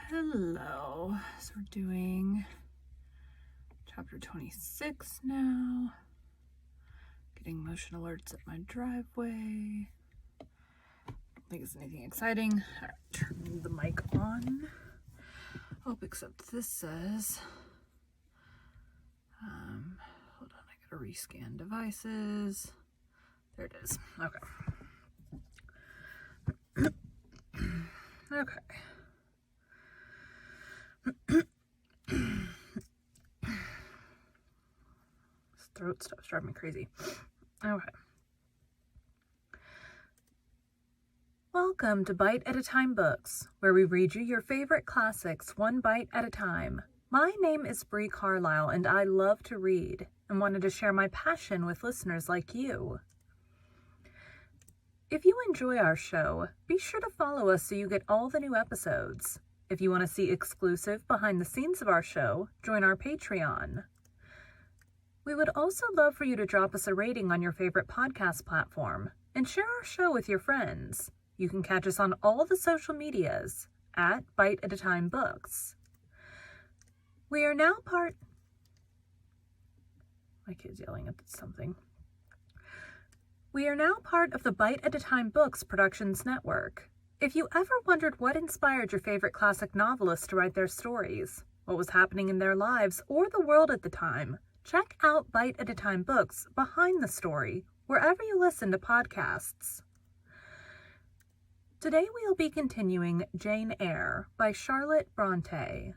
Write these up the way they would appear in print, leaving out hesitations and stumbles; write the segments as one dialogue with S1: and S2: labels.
S1: Hello. So we're doing chapter 26 now. Getting motion alerts at my driveway. Don't think it's anything exciting. All right, turn the mic on. Oh, except this says, hold on, I gotta rescan devices. There it is. Okay. Okay. This throat stuff's driving me crazy. Okay. Welcome to Bite at a Time Books, where we read you your favorite classics one bite at a time. My name is Bree Carlisle, and I love to read and wanted to share my passion with listeners like you. If you enjoy our show, be sure to follow us so you get all the new episodes. If you want to see exclusive behind the scenes of our show, join our Patreon. We would also love for you to drop us a rating on your favorite podcast platform and share our show with your friends. You can catch us on all the social medias at Bite at a Time Books. We are now part... My kid's yelling at something. We are now part of the Bite at a Time Books Productions Network. If you ever wondered what inspired your favorite classic novelists to write their stories, what was happening in their lives or the world at the time, check out Bite at a Time Books Behind the Story, wherever you listen to podcasts. Today we'll be continuing Jane Eyre by Charlotte Bronte.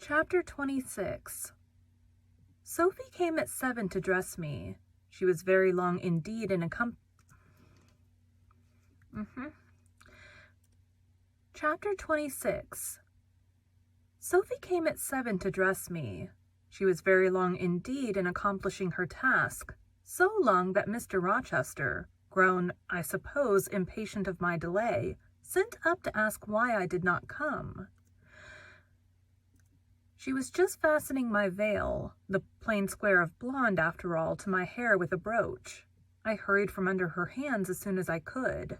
S1: Chapter 26. Sophie came at 7 to dress me. She was very long indeed in Chapter 26. Sophie came at 7 to dress me. She was very long indeed in accomplishing her task, so long that Mr. Rochester, grown, I suppose, impatient of my delay, sent up to ask why I did not come. She was just fastening my veil, the plain square of blonde after all, to my hair with a brooch. I hurried from under her hands as soon as I could.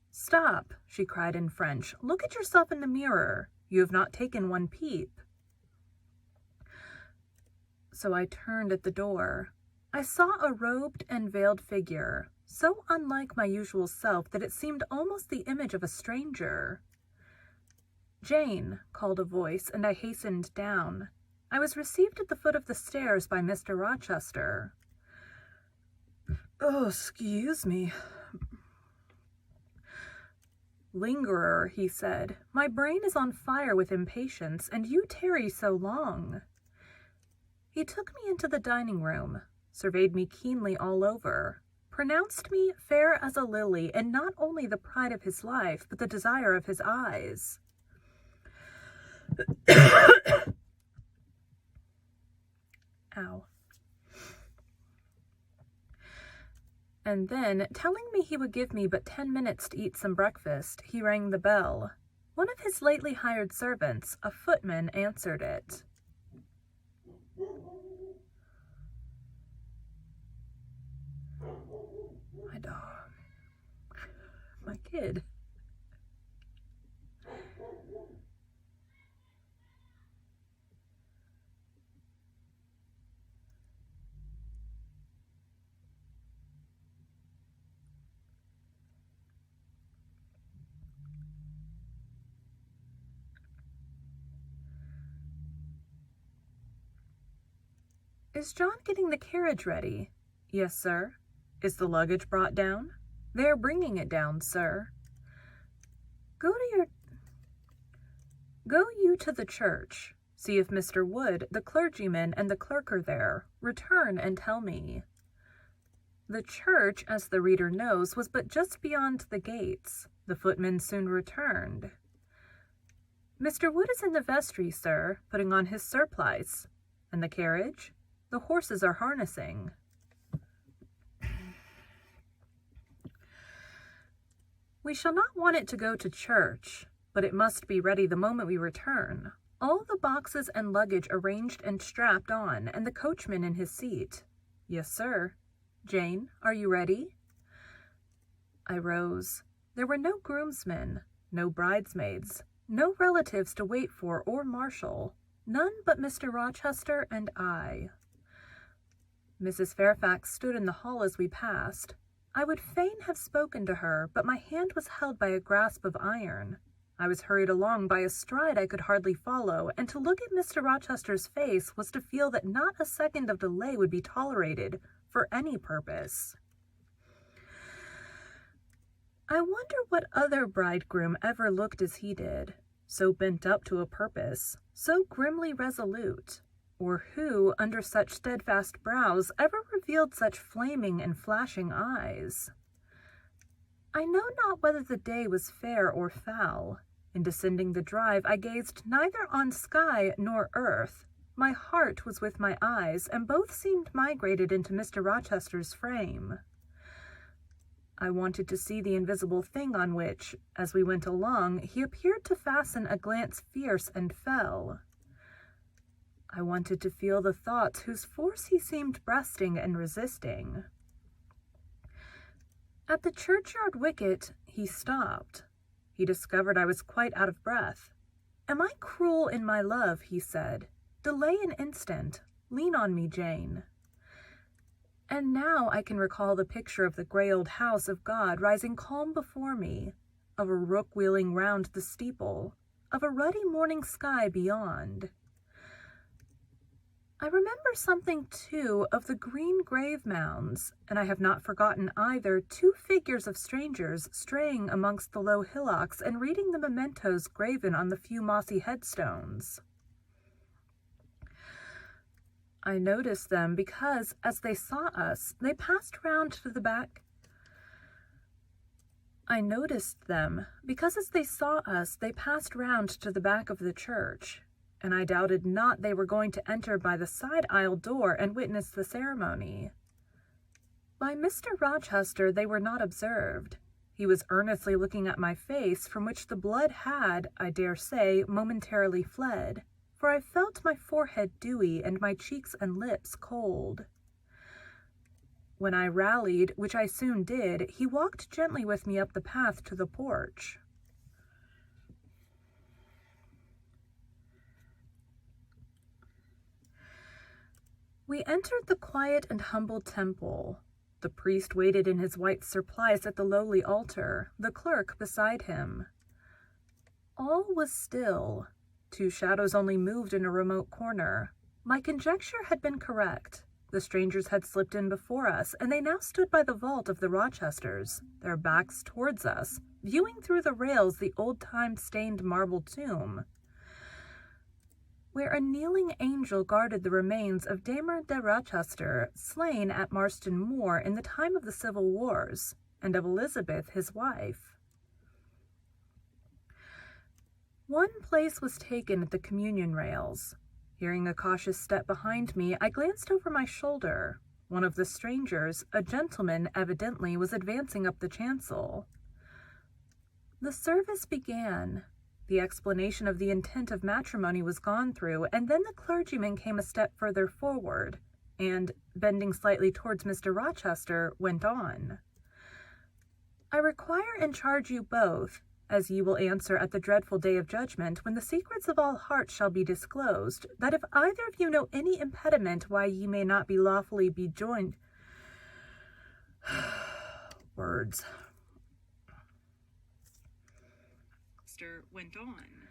S1: "Stop," she cried in French. "Look at yourself in the mirror. You have not taken one peep." So I turned at the door. I saw a robed and veiled figure, so unlike my usual self that it seemed almost the image of a stranger. "Jane," called a voice, and I hastened down. I was received at the foot of the stairs by Mr. Rochester. "Oh, excuse me." "Lingerer," he said, "my brain is on fire with impatience, and you tarry so long." He took me into the dining room, surveyed me keenly all over, pronounced me fair as a lily, and not only the pride of his life, but the desire of his eyes. Ow. And then, telling me he would give me but 10 minutes to eat some breakfast, he rang the bell. One of his lately hired servants, a footman, answered it. My dog. My kid. "Is John getting the carriage ready?" "Yes, sir." "Is the luggage brought down?" "They are bringing it down, sir." Go you to the church. See if Mr. Wood, the clergyman, and the clerk are there. Return and tell me." The church, as the reader knows, was but just beyond the gates. The footman soon returned. "Mr. Wood is in the vestry, sir, putting on his surplice." "And the carriage?" "The horses are harnessing." "We shall not want it to go to church, but it must be ready the moment we return. All the boxes and luggage arranged and strapped on, and the coachman in his seat." Yes, sir. Jane, are you ready? I rose. There were no groomsmen, no bridesmaids, no relatives to wait for or marshal, none but Mr. Rochester and I. Mrs. Fairfax stood in the hall as we passed. I would fain have spoken to her, but my hand was held by a grasp of iron. I was hurried along by a stride I could hardly follow, and to look at Mr. Rochester's face was to feel that not a second of delay would be tolerated for any purpose. I wonder what other bridegroom ever looked as he did, so bent up to a purpose, so grimly resolute, or who, under such steadfast brows, ever revealed such flaming and flashing eyes. I know not whether the day was fair or foul. In descending the drive, I gazed neither on sky nor earth. My heart was with my eyes, and both seemed migrated into Mr. Rochester's frame. I wanted to see the invisible thing on which, as we went along, he appeared to fasten a glance fierce and fell. I wanted to feel the thoughts whose force he seemed breasting and resisting. At the churchyard wicket, he stopped. He discovered I was quite out of breath. "Am I cruel in my love?" he said. "Delay an instant. Lean on me, Jane." And now I can recall the picture of the grey old house of God rising calm before me, of a rook wheeling round the steeple, of a ruddy morning sky beyond. I remember something, too, of the green grave mounds, and I have not forgotten either 2 figures of strangers straying amongst the low hillocks and reading the mementos graven on the few mossy headstones. I noticed them because, as they saw us, they passed round to the back. Of the church, and I doubted not they were going to enter by the side aisle door and witness the ceremony. By Mr. Rochester they were not observed. He was earnestly looking at my face, from which the blood had, I dare say, momentarily fled, for I felt my forehead dewy and my cheeks and lips cold. When I rallied, which I soon did, he walked gently with me up the path to the porch. We entered the quiet and humble temple. The priest waited in his white surplice at the lowly altar, the clerk beside him. All was still. 2 shadows only moved in a remote corner. My conjecture had been correct. The strangers had slipped in before us, and they now stood by the vault of the Rochesters, their backs towards us, viewing through the rails the old-time stained marble tomb, where a kneeling angel guarded the remains of Damer de Rochester, slain at Marston Moor in the time of the Civil Wars, and of Elizabeth, his wife. One place was taken at the communion rails. Hearing a cautious step behind me, I glanced over my shoulder. One of the strangers, a gentleman evidently, was advancing up the chancel. The service began. The explanation of the intent of matrimony was gone through, and then the clergyman came a step further forward, and, bending slightly towards Mr. Rochester, went on. "I require and charge you both, as ye will answer at the dreadful day of judgment, when the secrets of all hearts shall be disclosed, that if either of you know any impediment why ye may not be lawfully be joined..." Words. Went on.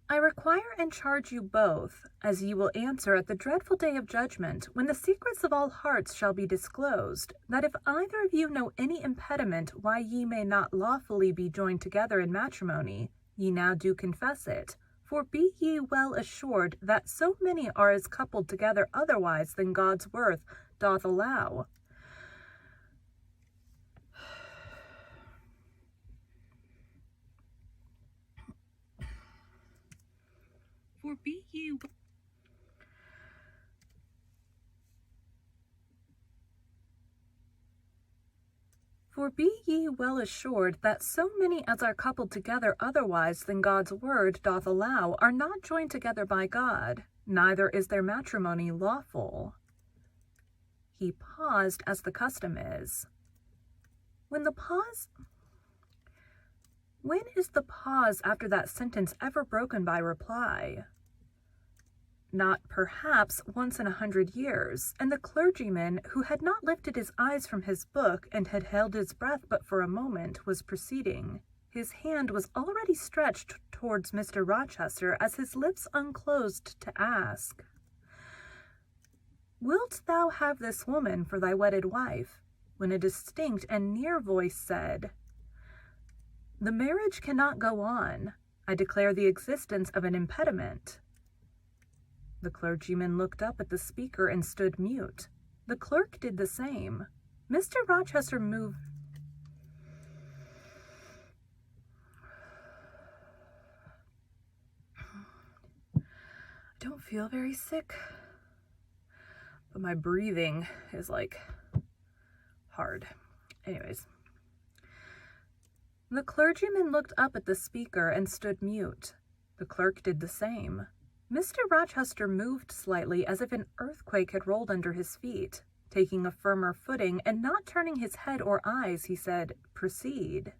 S1: "I require and charge you both, as ye will answer at the dreadful day of judgment, when the secrets of all hearts shall be disclosed, that if either of you know any impediment why ye may not lawfully be joined together in matrimony, ye now do confess it. For be ye well assured that so many are as coupled together otherwise than God's word doth allow." For be ye well assured that so many as are coupled together otherwise than God's word doth allow are not joined together by God, neither is their matrimony lawful. He paused, as the custom is. When is the pause after that sentence ever broken by reply? Not perhaps once in 100 years, and the clergyman, who had not lifted his eyes from his book and had held his breath but for a moment, was proceeding. His hand was already stretched towards Mr. Rochester as his lips unclosed to ask, "Wilt thou have this woman for thy wedded wife?" when a distinct and near voice said, "The marriage cannot go on. I declare the existence of an impediment." The clergyman looked up at the speaker and stood mute. The clerk did the same. Mr. Rochester moved. I don't feel very sick, but my breathing is hard. Anyways. The clergyman looked up at the speaker and stood mute. The clerk did the same. Mr. Rochester moved slightly as if an earthquake had rolled under his feet. Taking a firmer footing and not turning his head or eyes, he said, "Proceed."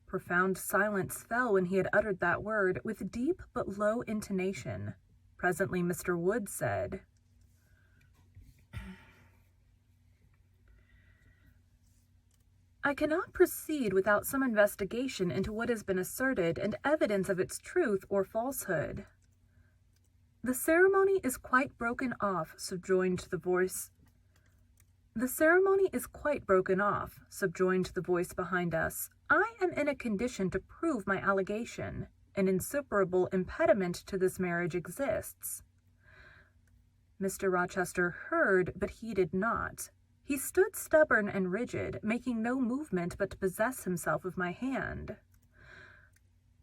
S1: Profound silence fell when he had uttered that word, with deep but low intonation. Presently Mr. Wood said, "I cannot proceed without some investigation into what has been asserted and evidence of its truth or falsehood." "The ceremony is quite broken off," subjoined the voice. "The ceremony is quite broken off," subjoined the voice behind us. "I am in a condition to prove my allegation. An insuperable impediment to this marriage exists." Mr. Rochester heard, but heeded not. He stood stubborn and rigid, making no movement but to possess himself of my hand.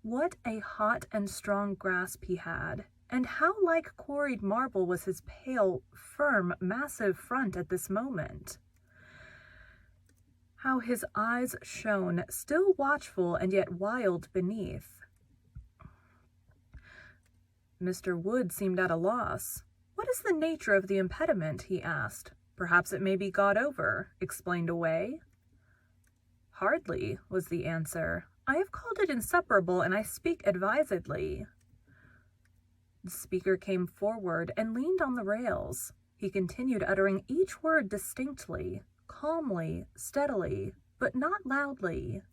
S1: What a hot and strong grasp he had, and how like quarried marble was his pale, firm, massive front at this moment. How his eyes shone, still watchful and yet wild beneath. Mr. Wood seemed at a loss. "What is the nature of the impediment?" he asked. "Perhaps it may be got over, explained away?" "Hardly," was the answer. "I have called it insuperable, and I speak advisedly." The speaker came forward and leaned on the rails. He continued uttering each word distinctly, calmly, steadily, but not loudly.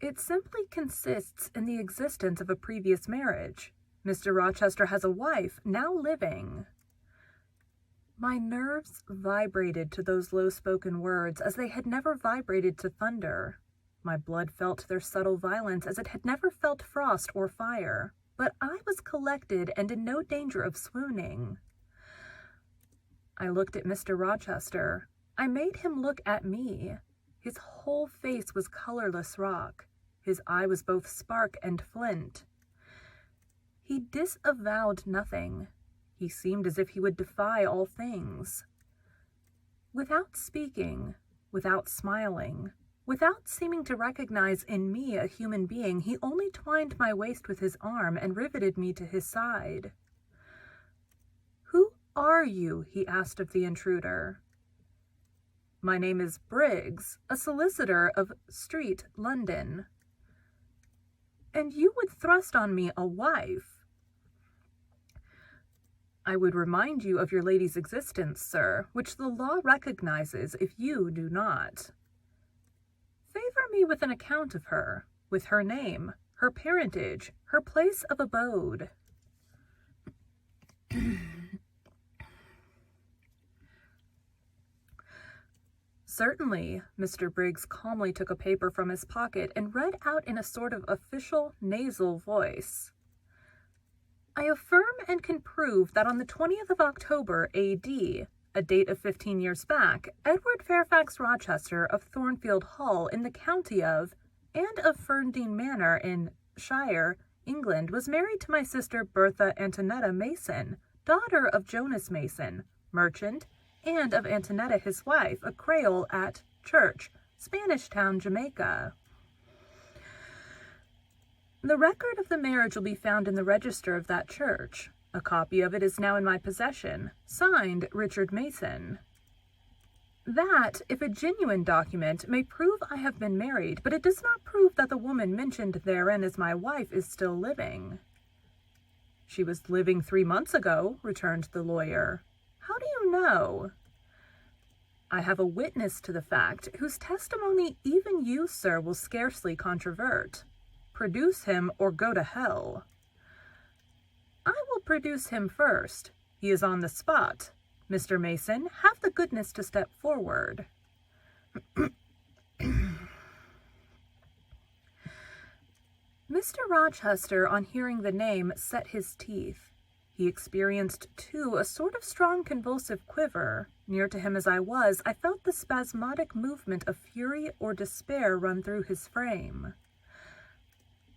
S1: It simply consists in the existence of a previous marriage. Mr. Rochester has a wife, now living. My nerves vibrated to those low-spoken words as they had never vibrated to thunder. My blood felt their subtle violence as it had never felt frost or fire, but I was collected and in no danger of swooning. I looked at Mr. Rochester. I made him look at me. His whole face was colorless rock. His eye was both spark and flint. He disavowed nothing. He seemed as if he would defy all things. Without speaking, without smiling, without seeming to recognize in me a human being, he only twined my waist with his arm and riveted me to his side. "Who are you?" he asked of the intruder. "My name is Briggs, a solicitor of Street, London." "And you would thrust on me a wife?" "I would remind you of your lady's existence, sir, which the law recognizes if you do not." "Favor me with an account of her, with her name, her parentage, her place of abode." "Certainly." Mr. Briggs calmly took a paper from his pocket and read out in a sort of official, nasal voice. "I affirm and can prove that on the 20th of October, A.D., a date of 15 years back, Edward Fairfax Rochester of Thornfield Hall in the county of, and of Ferndean Manor in shire, England, was married to my sister Bertha Antonetta Mason, daughter of Jonas Mason, merchant, and of Antonetta his wife, a Creole at Church, Spanish Town, Jamaica." The record of the marriage will be found in the register of that church. A copy of it is now in my possession. Signed, Richard Mason. That, if a genuine document, may prove I have been married, but it does not prove that the woman mentioned therein as my wife is still living. She was living 3 months ago, returned the lawyer. How do you know? I have a witness to the fact, whose testimony even you, sir, will scarcely controvert. Produce him or go to hell. I will produce him first. He is on the spot. Mr. Mason, have the goodness to step forward. Mr. Rochester, on hearing the name, set his teeth. He experienced, too, a sort of strong convulsive quiver. Near to him as I was, I felt the spasmodic movement of fury or despair run through his frame.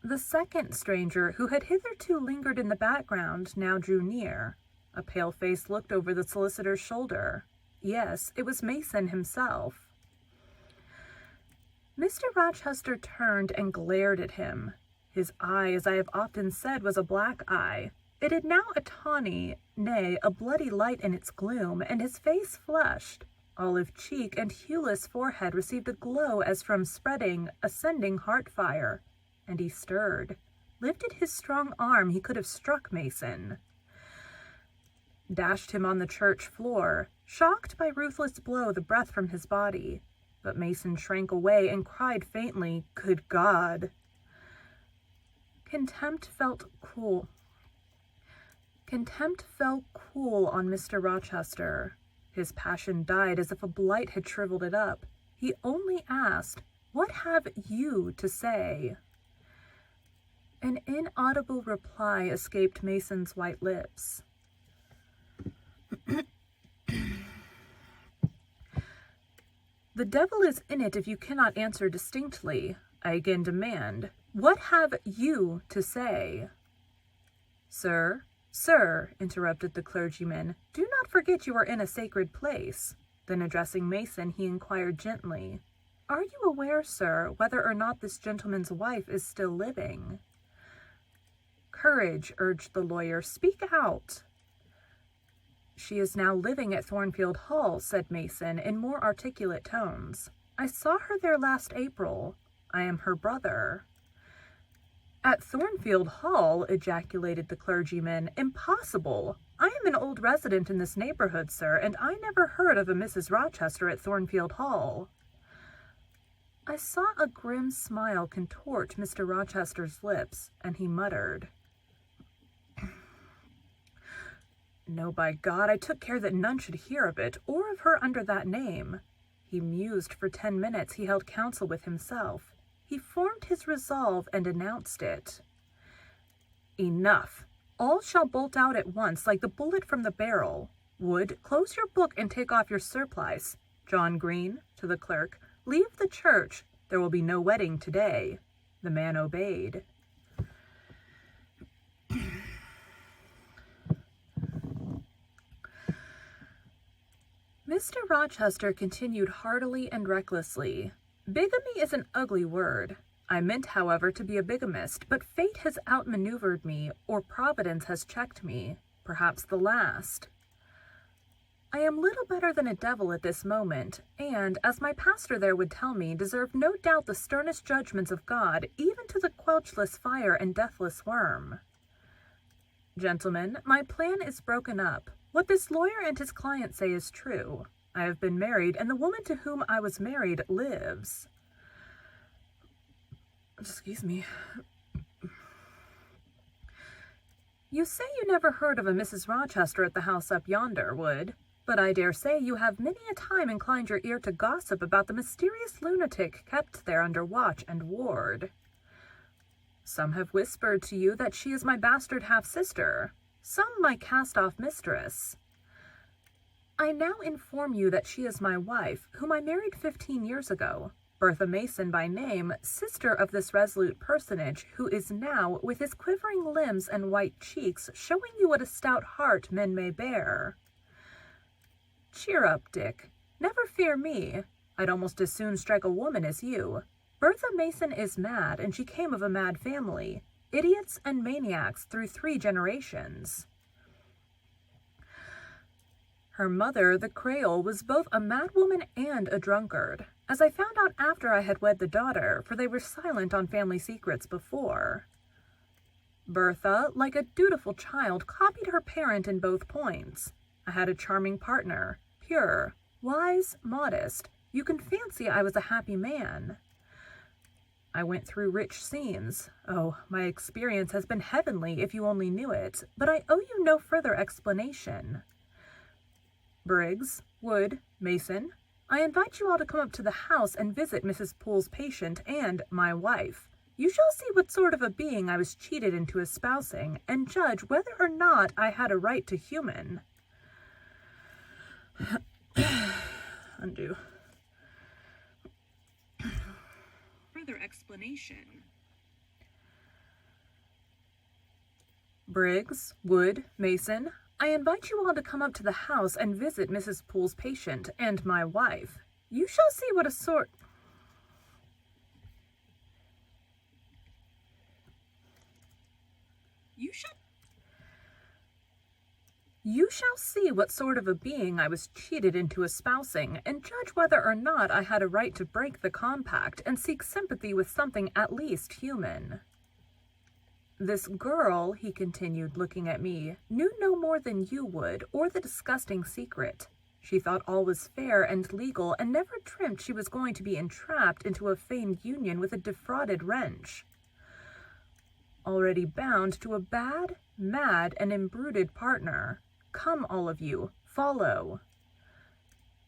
S1: The second stranger, who had hitherto lingered in the background, now drew near. A pale face looked over the solicitor's shoulder. Yes, it was Mason himself. Mr. Rochester turned and glared at him. His eye, as I have often said, was a black eye. It had now a tawny, nay, a bloody light in its gloom, and his face flushed. Olive cheek and hueless forehead received a glow as from spreading, ascending heart fire, and he stirred. Lifted his strong arm, he could have struck Mason. Dashed him on the church floor, shocked by ruthless blow the breath from his body. But Mason shrank away and cried faintly, "Good God!" Contempt fell cool on Mr. Rochester. His passion died as if a blight had shriveled it up. He only asked, "What have you to say?" An inaudible reply escaped Mason's white lips. The devil is in it if you cannot answer distinctly. I again demand, what have you to say? Sir, interrupted the clergyman, do not forget you are in a sacred place. Then addressing Mason, he inquired gently, are you aware, sir, whether or not this gentleman's wife is still living? Courage, urged the lawyer, speak out. She is now living at Thornfield Hall, said Mason in more articulate tones. I saw her there last April. I am her brother. At Thornfield Hall, ejaculated the clergyman. Impossible! I am an old resident in this neighborhood, sir, and I never heard of a Mrs. Rochester at Thornfield Hall. I saw a grim smile contort Mr. Rochester's lips, and he muttered, No, by God, I took care that none should hear of it, or of her under that name. He mused for 10 minutes. He held counsel with himself. He formed his resolve and announced it. Enough. All shall bolt out at once, like the bullet from the barrel. Wood, close your book and take off your surplice. John Green, to the clerk, leave the church. There will be no wedding today. The man obeyed. Mr. Rochester continued heartily and recklessly. Bigamy is an ugly word. I meant, however, to be a bigamist, but fate has outmaneuvered me, or Providence has checked me, perhaps the last. I am little better than a devil at this moment, and, as my pastor there would tell me, deserve no doubt the sternest judgments of God, even to the quenchless fire and deathless worm. Gentlemen, my plan is broken up. What this lawyer and his client say is true. I have been married, and the woman to whom I was married lives. Excuse me. You say you never heard of a Mrs. Rochester at the house up yonder, Wood, but I dare say you have many a time inclined your ear to gossip about the mysterious lunatic kept there under watch and ward. Some have whispered to you that she is my bastard half-sister, some my cast-off mistress. I now inform you that she is my wife, whom I married 15 years ago, Bertha Mason by name, sister of this resolute personage, who is now, with his quivering limbs and white cheeks, showing you what a stout heart men may bear. Cheer up, Dick. Never fear me. I'd almost as soon strike a woman as you. Bertha Mason is mad, and she came of a mad family. idiots and maniacs through 3 generations. Her mother, the Creole, was both a madwoman and a drunkard, as I found out after I had wed the daughter, for they were silent on family secrets before. Bertha, like a dutiful child, copied her parent in both points. I had a charming partner, pure, wise, modest. You can fancy I was a happy man. I went through rich scenes. Oh, my experience has been heavenly if you only knew it, but I owe you no further explanation. Briggs, Wood, Mason, I invite you all to come up to the house and visit Mrs. Poole's patient and my wife. You shall see what sort of a being I was cheated into espousing, and judge whether or not I had a right to human. Undo. Further explanation. Briggs, Wood, Mason, I invite you all to come up to the house and visit Mrs. Poole's patient and my wife. You shall see what a sort... You shall see what sort of a being I was cheated into espousing, and judge whether or not I had a right to break the compact and seek sympathy with something at least human. This girl, he continued, looking at me, knew no more than you would, or the disgusting secret. She thought all was fair and legal, and never dreamt she was going to be entrapped into a feigned union with a defrauded wretch. Already bound to a bad, mad, and embruted partner. Come, all of you, follow.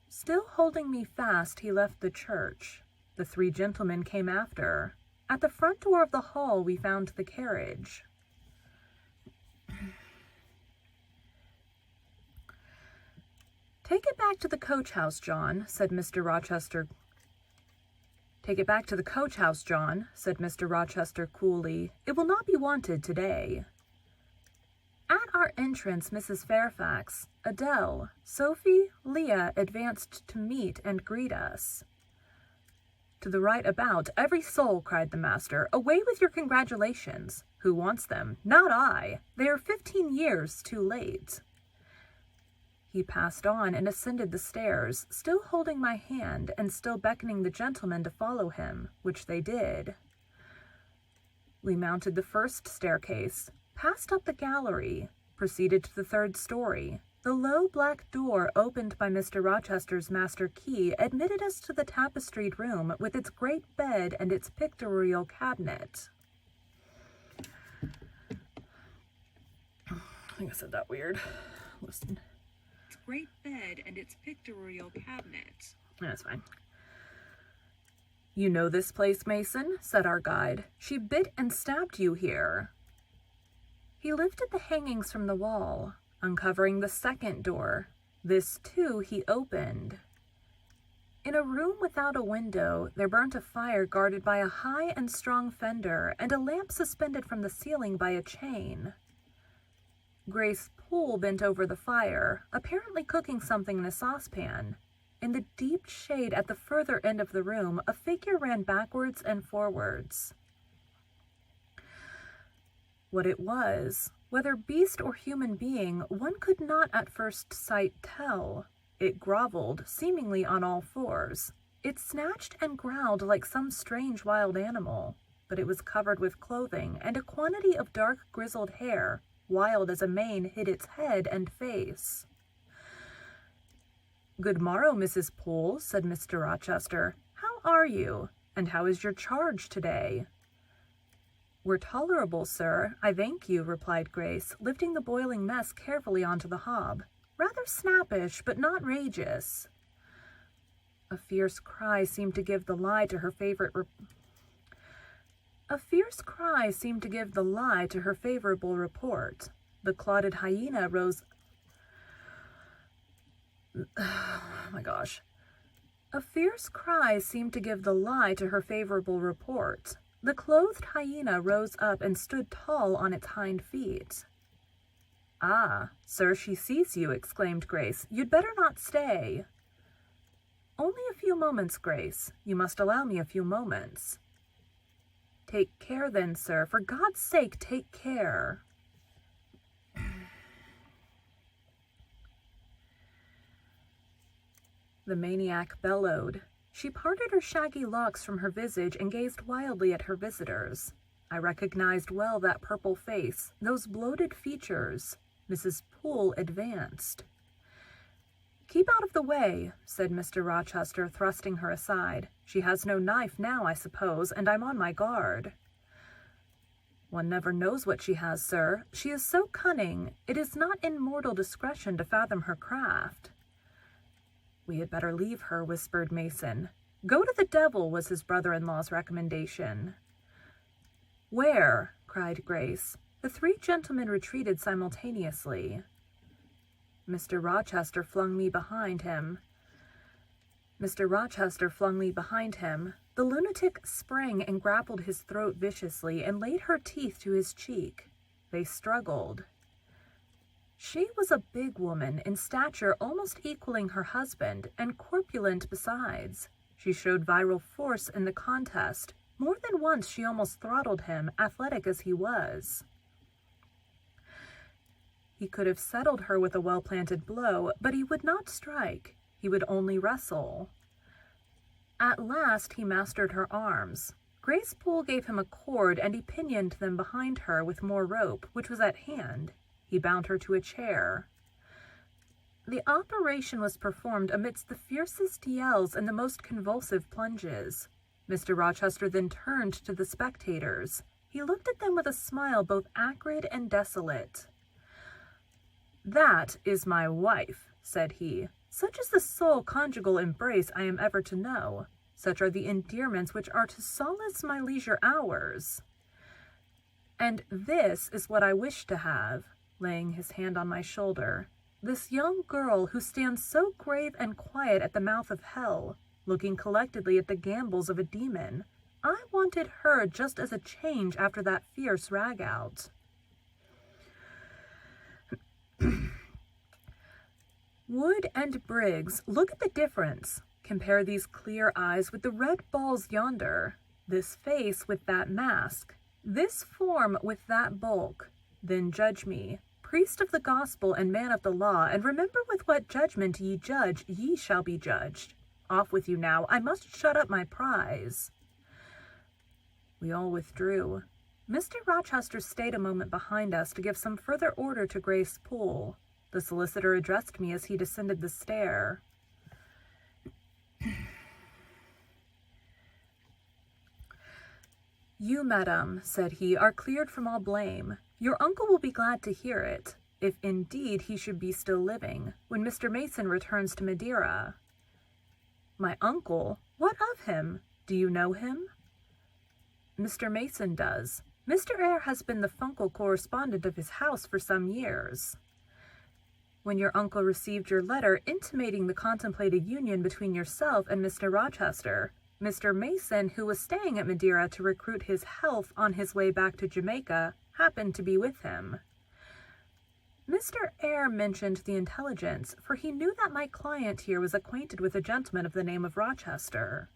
S1: Still holding me fast, he left the church. The 3 gentlemen came after. At the front door of the hall we found the carriage. Take it back to the coach house, John, said Mr. Rochester. Take it back to the coach house, John, said Mr. Rochester coolly. It will not be wanted today. At our entrance, Mrs. Fairfax, Adele, Sophie, Leah advanced to meet and greet us. To the right about, every soul, cried the master. Away with your congratulations. Who wants them? Not I. They are 15 years too late. He passed on and ascended the stairs, still holding my hand and still beckoning the gentlemen to follow him, which they did. We mounted the first staircase, passed up the gallery, proceeded to the 3rd story. The low black door opened by Mr. Rochester's master key admitted us to the tapestried room with its great bed and its pictorial cabinet. I think I said that weird. Listen. Its great bed and its pictorial cabinet. That's fine. You know this place, Mason, said our guide. She bit and stabbed you here. He lifted the hangings from the wall, uncovering the 2nd door. This, too, he opened. In a room without a window, there burnt a fire guarded by a high and strong fender, and a lamp suspended from the ceiling by a chain. Grace Poole bent over the fire, apparently cooking something in a saucepan. In the deep shade at the further end of the room, a figure ran backwards and forwards. What it was, whether beast or human being, one could not at first sight tell. It groveled, seemingly on all fours. It snatched and growled like some strange wild animal, but it was covered with clothing, and a quantity of dark grizzled hair, wild as a mane, hid its head and face. Good morrow, Mrs. Poole, said Mr. Rochester. How are you, and how is your charge today? We're tolerable, sir, I thank you, replied Grace, lifting the boiling mess carefully onto the hob. Rather snappish, but not rageous. A fierce cry seemed to give the lie to her favorable report. The clotted hyena rose... Oh my gosh. A fierce cry seemed to give the lie to her favorable report. The clothed hyena rose up and stood tall on its hind feet. Ah, sir, she sees you, exclaimed Grace. You'd better not stay. Only a few moments, Grace. You must allow me a few moments. Take care then, sir. For God's sake, take care. The maniac bellowed. She parted her shaggy locks from her visage and gazed wildly at her visitors. I recognized well that purple face, those bloated features. Mrs. Poole advanced. "Keep out of the way," said Mr. Rochester, thrusting her aside. "She has no knife now, I suppose, and I'm on my guard." "One never knows what she has, sir. She is so cunning. It is not in mortal discretion to fathom her craft." "We had better leave her," whispered Mason. "Go to the devil," was his brother-in-law's recommendation. "Where?" cried Grace. The three gentlemen retreated simultaneously. Mr. Rochester flung me behind him. The lunatic sprang and grappled his throat viciously and laid her teeth to his cheek. They struggled. She was a big woman, in stature almost equaling her husband, and corpulent besides. She showed virile force in the contest. More than once she almost throttled him, athletic as he was. He could have settled her with a well-planted blow, but he would not strike. He would only wrestle. At last he mastered her arms. Grace Poole gave him a cord, and he pinioned them behind her with more rope, which was at hand. He bound her to a chair. The operation was performed amidst the fiercest yells and the most convulsive plunges. Mr. Rochester then turned to the spectators. He looked at them with a smile both acrid and desolate. "That is my wife," said he. "Such is the sole conjugal embrace I am ever to know. Such are the endearments which are to solace my leisure hours. And this is what I wish to have," laying his hand on my shoulder. "This young girl who stands so grave and quiet at the mouth of hell, looking collectedly at the gambols of a demon. I wanted her just as a change after that fierce rag-out." "Wood and Briggs, look at the difference. Compare these clear eyes with the red balls yonder, this face with that mask, this form with that bulk. Then judge me, priest of the gospel and man of the law, and remember with what judgment ye judge, ye shall be judged. Off with you now, I must shut up my prize." We all withdrew. Mr. Rochester stayed a moment behind us to give some further order to Grace Poole. The solicitor addressed me as he descended the stair. "You, madam," said he, "are cleared from all blame. Your uncle will be glad to hear it, if indeed he should be still living, when Mr. Mason returns to Madeira." "My uncle? What of him? Do you know him?" "Mr. Mason does. Mr. Eyre has been the Funkel correspondent of his house for some years. When your uncle received your letter intimating the contemplated union between yourself and Mr. Rochester, Mr. Mason, who was staying at Madeira to recruit his health on his way back to Jamaica, happened to be with him. Mr. Eyre mentioned the intelligence, for he knew that my client here was acquainted with a gentleman of the name of Rochester."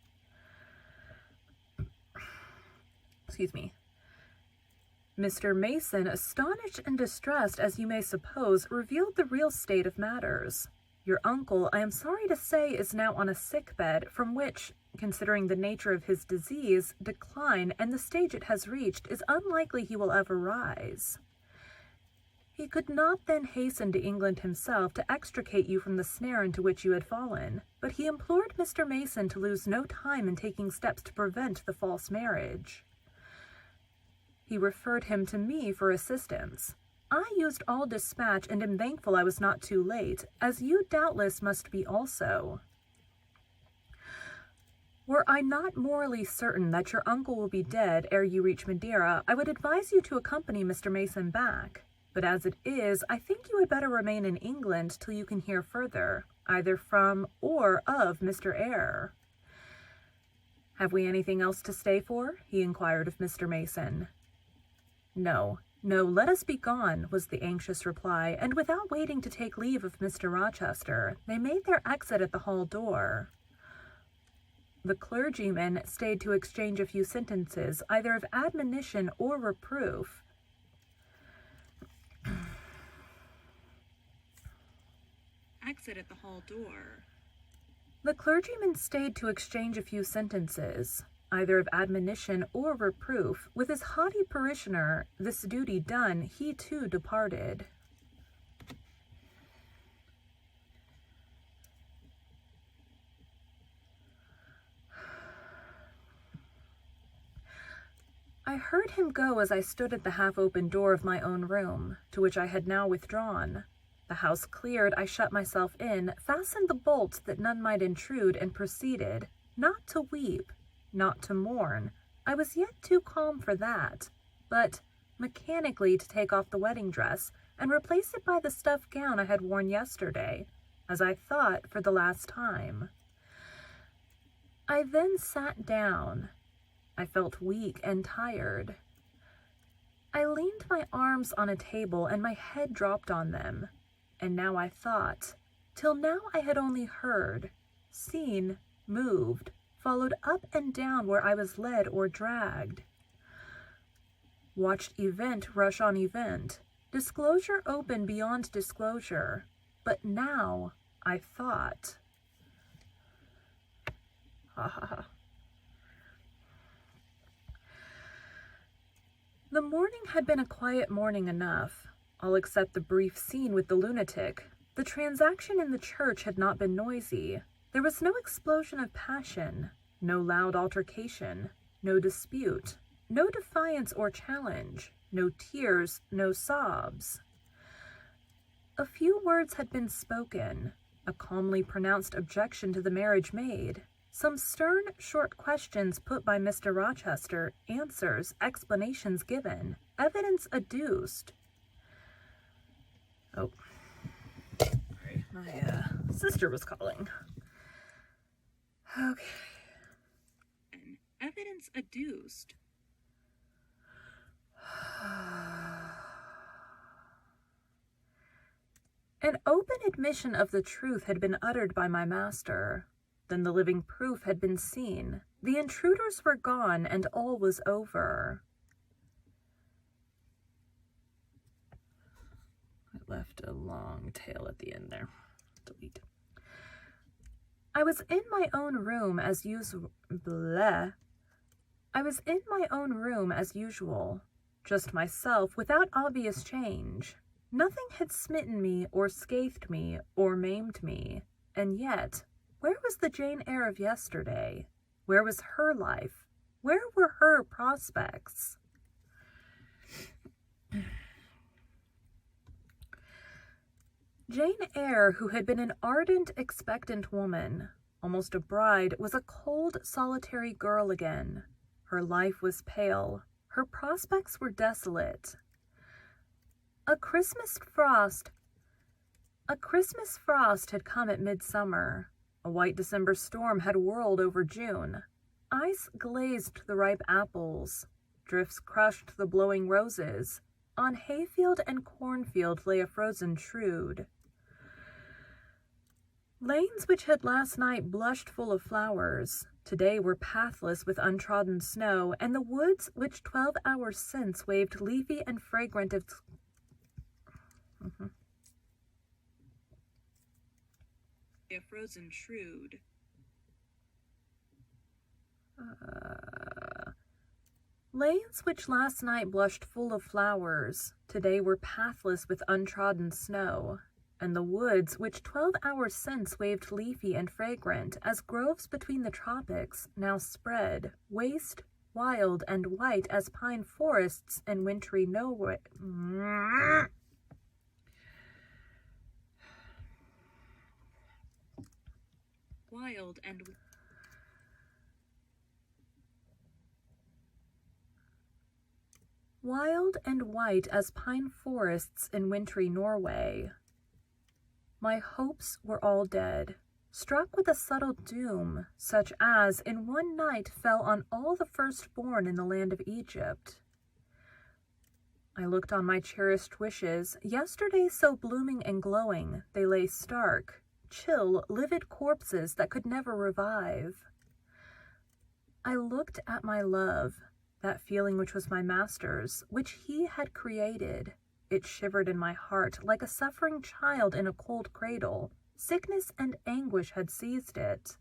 S1: Mr. Mason, astonished and distressed as you may suppose, revealed the real state of matters. Your uncle, I am sorry to say, is now on a sick bed, from which, considering the nature of his disease, decline, and the stage it has reached, is unlikely he will ever rise. He could not then hasten to England himself to extricate you from the snare into which you had fallen, but he implored Mr. Mason to lose no time in taking steps to prevent the false marriage. He referred him to me for assistance. I used all dispatch and am thankful I was not too late, as you doubtless must be also. Were I not morally certain that your uncle will be dead ere you reach Madeira, I would advise you to accompany Mr. Mason back. But as it is, I think you had better remain in England till you can hear further, either from or of Mr. Eyre." "Have we anything else to stay for?" he inquired of Mr. Mason. No, let us be gone," was the anxious reply, and without waiting to take leave of Mr. Rochester, they made their exit at the hall door. The clergyman stayed to exchange a few sentences, either of admonition or reproof.
S2: Exit at the hall door.
S1: The clergyman stayed to exchange a few sentences, either of admonition or reproof. With his haughty parishioner, this duty done, he too departed. I heard him go as I stood at the half-open door of my own room, to which I had now withdrawn. The house cleared, I shut myself in, fastened the bolts that none might intrude, and proceeded, not to weep, not to mourn. I was yet too calm for that, but mechanically to take off the wedding dress and replace it by the stuff gown I had worn yesterday, as I thought for the last time. I then sat down. I felt weak and tired. I leaned my arms on a table and my head dropped on them. And now I thought. Till now I had only heard, seen, moved, followed up and down where I was led or dragged. Watched event rush on event, disclosure open beyond disclosure. But now I thought. Ha ha ha. The morning had been a quiet morning enough, all except the brief scene with the lunatic. The transaction in the church had not been noisy. There was no explosion of passion, no loud altercation, no dispute, no defiance or challenge, no tears, no sobs. A few words had been spoken, a calmly pronounced objection to the marriage made, some stern, short questions put by Mr. Rochester, answers, explanations given, evidence adduced. Oh, sorry, my sister was calling. Okay.
S2: Evidence adduced.
S1: An open admission of the truth had been uttered by my master. Then the living proof had been seen. The intruders were gone, and all was over. I left a long tail at the end there. Delete. I was in my own room as usual. I was in my own room as usual. Just myself, without obvious change. Nothing had smitten me, or scathed me, or maimed me. And yet, where was the Jane Eyre of yesterday? Where was her life? Where were her prospects? Jane Eyre, who had been an ardent, expectant woman, almost a bride, was a cold, solitary girl again. Her life was pale. Her prospects were desolate. A Christmas frost had come at midsummer. A white December storm had whirled over June. Ice glazed the ripe apples. Drifts crushed the blowing roses. On hayfield and cornfield lay a frozen shrew. Lanes which had last night blushed full of flowers, today were pathless with untrodden snow, and the woods which 12 hours since waved leafy and fragrant of
S2: A frozen shrew.
S1: Lanes which last night blushed full of flowers, today were pathless with untrodden snow, and the woods which 12 hours since waved leafy and fragrant as groves between the tropics now spread, waste, wild, and white as pine forests in wintry Norway. Wild and white as pine forests in wintry Norway. My hopes were all dead, struck with a subtle doom, such as in one night fell on all the firstborn in the land of Egypt. I looked on my cherished wishes, yesterday so blooming and glowing, they lay stark, chill, livid corpses that could never revive. I looked at my love, that feeling which was my master's, which he had created. It shivered in my heart like a suffering child in a cold cradle. Sickness and anguish had seized it.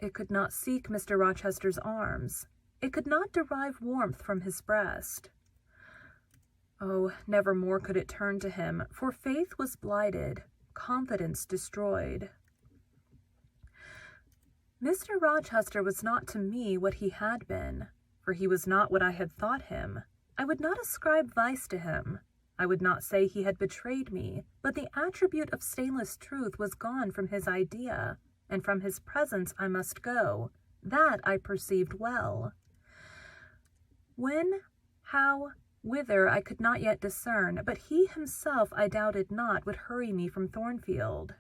S1: It could not seek Mr. Rochester's arms. It could not derive warmth from his breast. Oh, never more could it turn to him, for faith was blighted, confidence destroyed. Mr. Rochester was not to me what he had been, for he was not what I had thought him. I would not ascribe vice to him. I would not say he had betrayed me, but the attribute of stainless truth was gone from his idea, and from his presence I must go. That I perceived well. When, how, whither I could not yet discern, but he himself, I doubted not, would hurry me from Thornfield.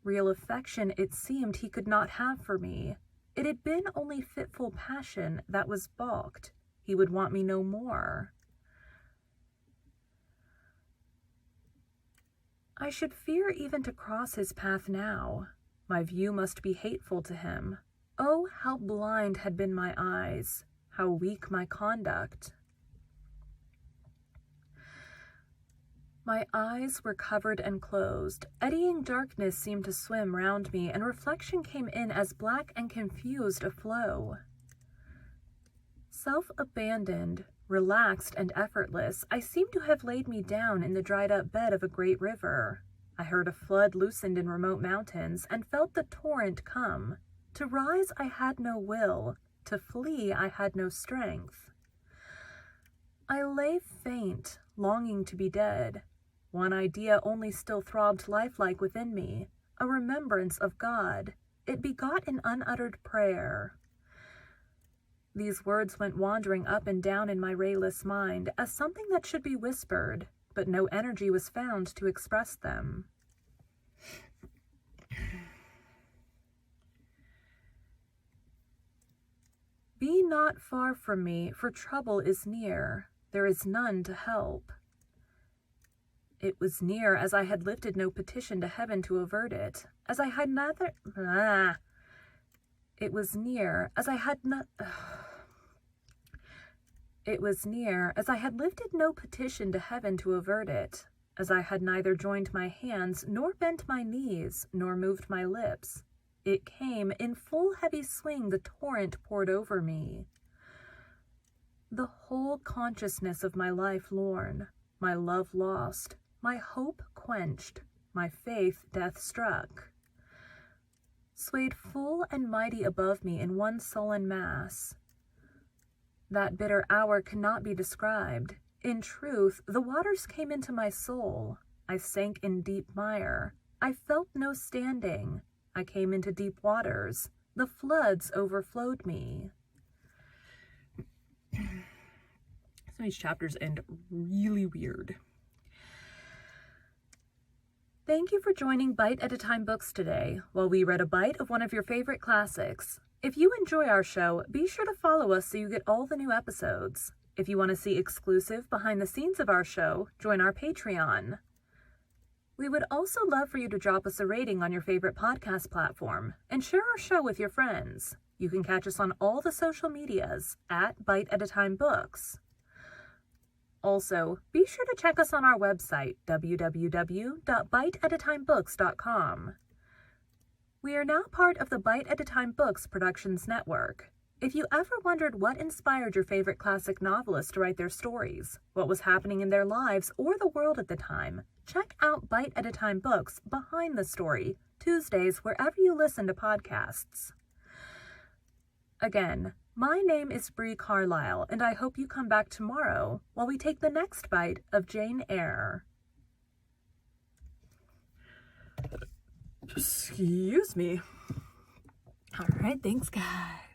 S1: Real affection, it seemed, he could not have for me. It had been only fitful passion that was balked. He would want me no more. I should fear even to cross his path now. My view must be hateful to him. Oh, how blind had been my eyes, how weak my conduct. My eyes were covered and closed. Eddying darkness seemed to swim round me, and reflection came in as black and confused a flow. Self-abandoned, relaxed and effortless, I seemed to have laid me down in the dried-up bed of a great river. I heard a flood loosened in remote mountains, and felt the torrent come. To rise I had no will, to flee I had no strength. I lay faint, longing to be dead. One idea only still throbbed lifelike within me, a remembrance of God. It begot an unuttered prayer. These words went wandering up and down in my rayless mind as something that should be whispered, but no energy was found to express them. Be not far from me, for trouble is near. There is none to help. It was near, as I had lifted no petition to heaven to avert it, as I had neither... It was near, as I had not... It was near, as I had lifted no petition to heaven to avert it, as I had neither joined my hands, nor bent my knees, nor moved my lips. It came, in full heavy swing the torrent poured over me. The whole consciousness of my life lorn, my love lost, my hope quenched, my faith death struck, swayed full and mighty above me in one sullen mass. That bitter hour cannot be described. In truth, the waters came into my soul. I sank in deep mire. I felt no standing. I came into deep waters. The floods overflowed me. Some of these chapters end really weird. Thank you for joining Bite at a Time Books today, while we read a bite of one of your favorite classics. If you enjoy our show, be sure to follow us so you get all the new episodes. If you want to see exclusive behind the scenes of our show, join our Patreon. We would also love for you to drop us a rating on your favorite podcast platform and share our show with your friends. You can catch us on all the social medias at Bite at a Time Books. Also, be sure to check us on our website, www.biteatatimebooks.com. We are now part of the Bite at a Time Books Productions Network. If you ever wondered what inspired your favorite classic novelists to write their stories, what was happening in their lives or the world at the time, check out Bite at a Time Books Behind the Story, Tuesdays wherever you listen to podcasts. Again, my name is Bree Carlisle, and I hope you come back tomorrow while we take the next bite of Jane Eyre. Excuse me. All right, thanks, guys.